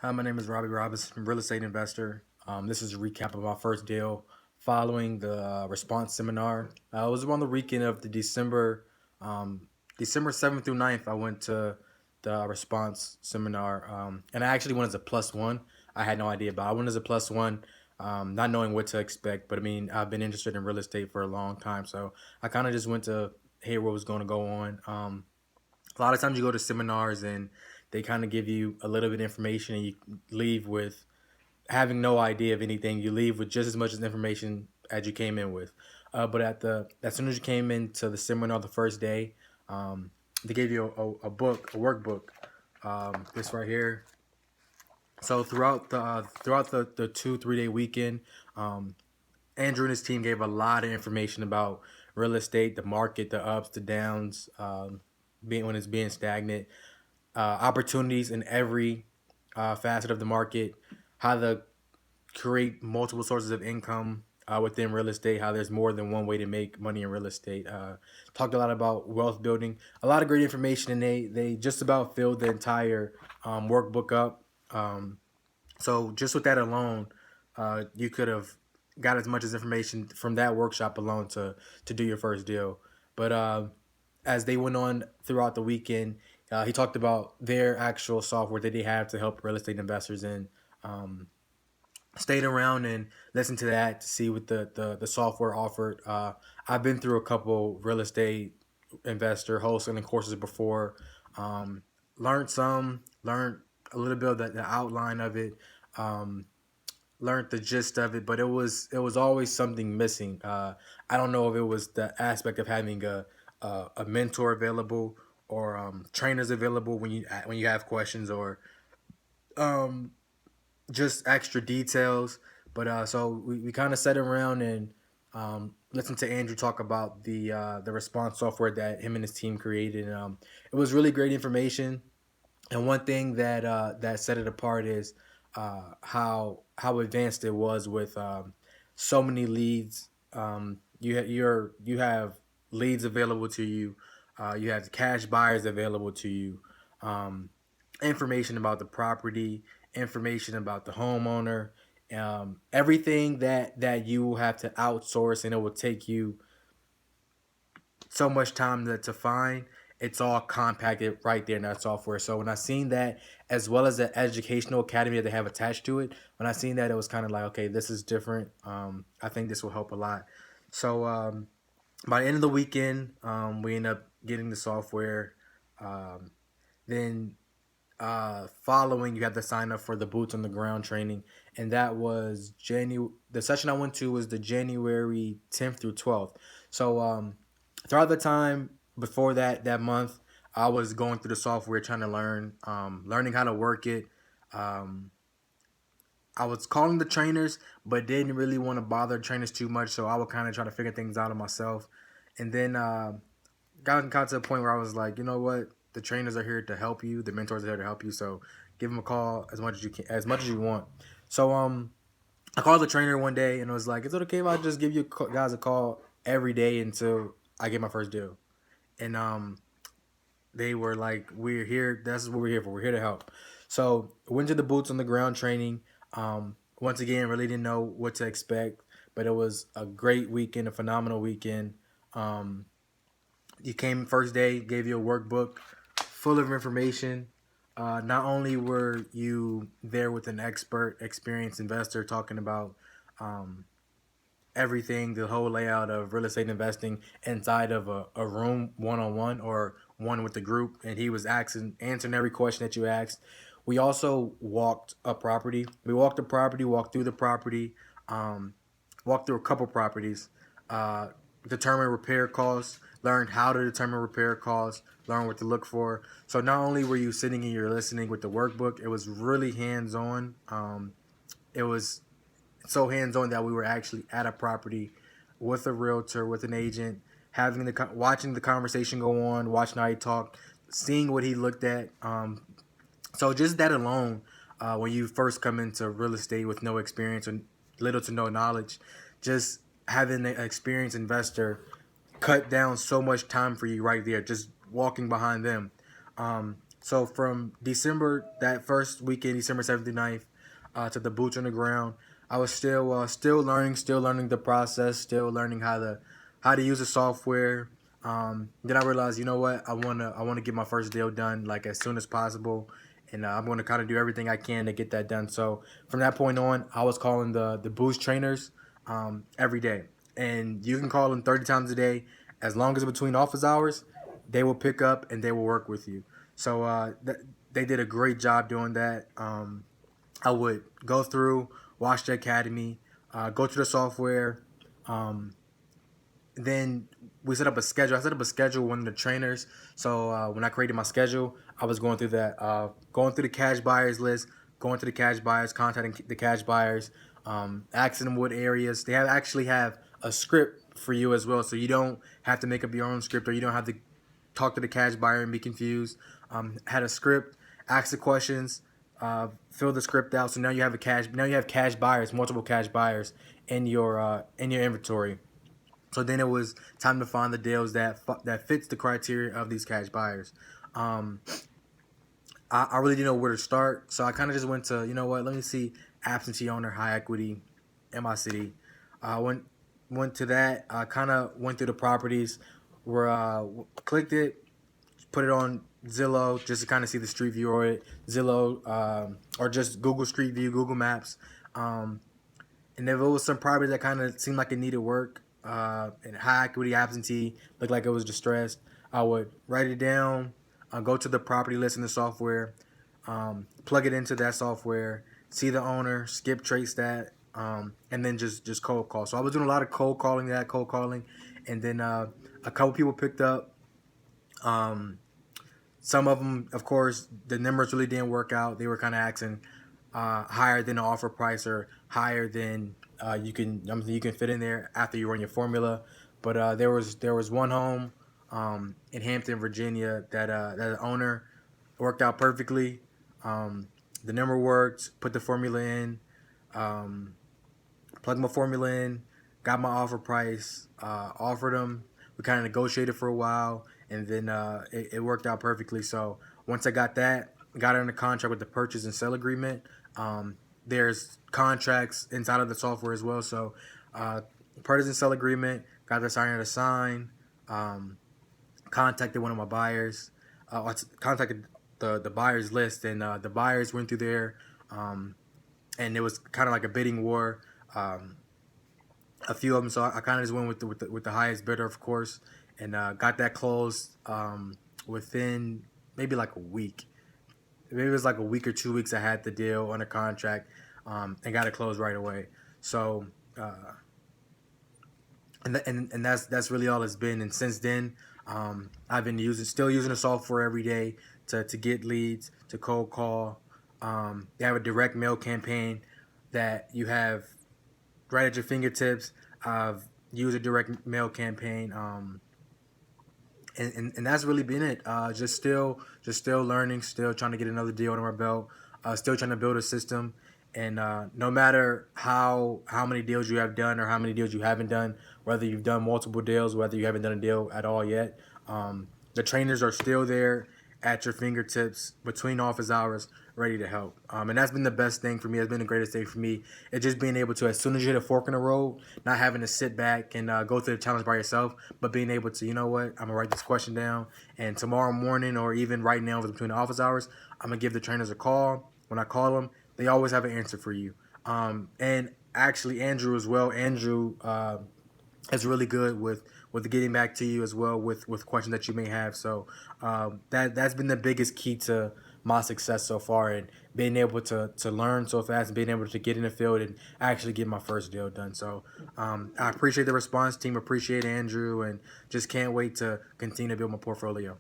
Hi, my name is Robbie Robinson, real estate investor. This is a recap of my first deal following the response seminar. It was on the weekend of the um, December 7th through 9th. I went to the response seminar, and I actually went as a plus one. I had no idea, but I went as a plus one, not knowing what to expect. But I mean, I've been interested in real estate for a long time, so I kind of just went to hear what was going to go on. A lot of times you go to seminars and they kind of give you a little bit of information and you leave with having no idea of anything. You leave with just as much information as you came in with. But as soon as you came into the seminar the first day, they gave you a book, a workbook. This right here. So throughout the 2 3 day weekend, um, Andrew and his team gave a lot of information about real estate, the market, the ups, the downs, being when it's being stagnant, opportunities in every facet of the market, how to create multiple sources of income within real estate, how there's more than one way to make money in real estate. Talked a lot about wealth building, a lot of great information, and they just about filled the entire workbook up. So just with that alone, you could have got as much as information from that workshop alone to do your first deal. But as they went on throughout the weekend, he talked about their actual software that they have to help real estate investors and stayed around and listened to that to see what the software offered. I've been through a couple real estate investor wholesaling courses before. Um, learned a little bit of the outline of it. Um, Learned the gist of it, but it was always something missing. I don't know if it was the aspect of having a mentor available or trainers available when you have questions or um, just extra details. But so we kind of sat around and listened to Andrew talk about the response software that him and his team created. It was really great information. And one thing that set it apart is how advanced it was with so many leads. You have leads available to you. You have cash buyers available to you. Um, Information about the property, information about the homeowner, everything that you will have to outsource, and it will take you so much time to find. It's all compacted right there in that software. So when I seen that, as well as the educational academy that they have attached to it, when I seen that, it was kind of like, okay, this is different. I think this will help a lot. So by the end of the weekend, we end up getting the software. Um, then following, you had to sign up for the boots on the ground training, and that was January. The session I went to was the January 10th through 12th. So throughout the time before that month, I was going through the software trying to learn, learning how to work it. Um, I was calling the trainers, but didn't really want to bother trainers too much, so I would kind of try to figure things out on myself. And then got to a point where I was like, you know what, the trainers are here to help you, the mentors are here to help you, so give them a call as much as you can, as much as you want. So I called the trainer one day and it was like, is it okay if I just give you guys a call every day until I get my first deal? And they were like, we're here, that's what we're here for, we're here to help. So went to the boots on the ground training. Once again, really didn't know what to expect, but it was a great weekend, a phenomenal weekend. um, you came first day, gave you a workbook full of information. Not only were you there with an expert, experienced investor talking about um, everything, the whole layout of real estate investing inside of a room, one on one or one with the group, and he was answering every question that you asked. We also walked a property. We walked the property, walked through the property, um, walked through a couple properties, uh, determined repair costs, learned how to determine repair costs, learn what to look for. So not only were you sitting and you're listening with the workbook, it was really hands on. It was so hands on that we were actually at a property with a realtor, with an agent, having watching the conversation go on, watching how he talked, seeing what he looked at. So just that alone, when you first come into real estate with no experience and little to no knowledge, just having an experienced investor cut down so much time for you right there, just walking behind them. So from December, that first weekend, December 7th through 9th, to the boots on the ground, I was still learning the process, still learning how to use the software. Then I realized, you know what, I wanna get my first deal done like as soon as possible, and I'm gonna kind of do everything I can to get that done. So from that point on, I was calling the boost trainers every day, and you can call them 30 times a day as long as it's between office hours. They will pick up and they will work with you. So they did a great job doing that. I would go through, watch the academy, go through the software. Um, then we set up a schedule. I set up a schedule with one of the trainers. So when I created my schedule, I was going through that, going through the cash buyers list, going to the cash buyers, contacting the cash buyers, asking them what areas. They actually have a script for you as well, so you don't have to make up your own script, or you don't have to talk to the cash buyer and be confused. Had a script, ask the questions, fill the script out. So now you have a cash. Now you have cash buyers, multiple cash buyers in your inventory. So then it was time to find the deals that fits the criteria of these cash buyers. Um, I really didn't know where to start, so I kind of just went to, you know what, let me see absentee owner, high equity in my city. I went to that. I kind of went through the properties, where clicked it, put it on Zillow just to kind of see the street view, or it Zillow, or just Google Street View, Google Maps. Um, and if it was some property that kind of seemed like it needed work, and high equity absentee, looked like it was distressed, I would write it down, go to the property list in the software, plug it into that software, see the owner, skip trace that, and then just cold call. So I was doing a lot of cold calling, and then a couple people picked up. Um, some of them, of course, the numbers really didn't work out. They were kind of asking higher than the offer price, or higher than you can fit in there after you run your formula. But there was one home in Hampton, Virginia, that the owner worked out perfectly. Um, the number worked. Put the formula in. Um, Plugged my formula in. Got my offer price. Offered them. We kind of negotiated for a while, and then it worked out perfectly. So once I got that, got under contract with the purchase and sell agreement. Um, there's contracts inside of the software as well. So uh, purchase and sell agreement. Got the signer to sign. Um, Contacted one of my buyers. Contacted the buyers list, and the buyers went through there, um, and it was kind of like a bidding war. Um, a few of them, so I kind of just went with the highest bidder, of course, and got that closed within maybe like a week. Maybe it was like a week or 2 weeks. I had the deal under contract, and got it closed right away. So. And that's really all it's been. And since then, I've been still using the software every day to get leads, to cold call. They have a direct mail campaign that you have right at your fingertips. I've used a direct mail campaign, and that's really been it. Just still learning, still trying to get another deal under my belt. Still trying to build a system, and no matter how many deals you have done, or how many deals you haven't done, whether you've done multiple deals, whether you haven't done a deal at all yet, the trainers are still there at your fingertips between office hours, ready to help. And that's been the best thing for me. It's been the greatest thing for me. It's just being able to, as soon as you hit a fork in the road, not having to sit back and go through the challenge by yourself, but being able to, you know what, I'm gonna write this question down, and tomorrow morning, or even right now, if it's between the office hours, I'm gonna give the trainers a call. When I call them, they always have an answer for you. And actually, Andrew as well. Andrew is really good with getting back to you as well with questions that you may have. So that's been the biggest key to my success so far, and being able to learn so fast, and being able to get in the field and actually get my first deal done. So I appreciate the response, team. Appreciate Andrew, and just can't wait to continue to build my portfolio.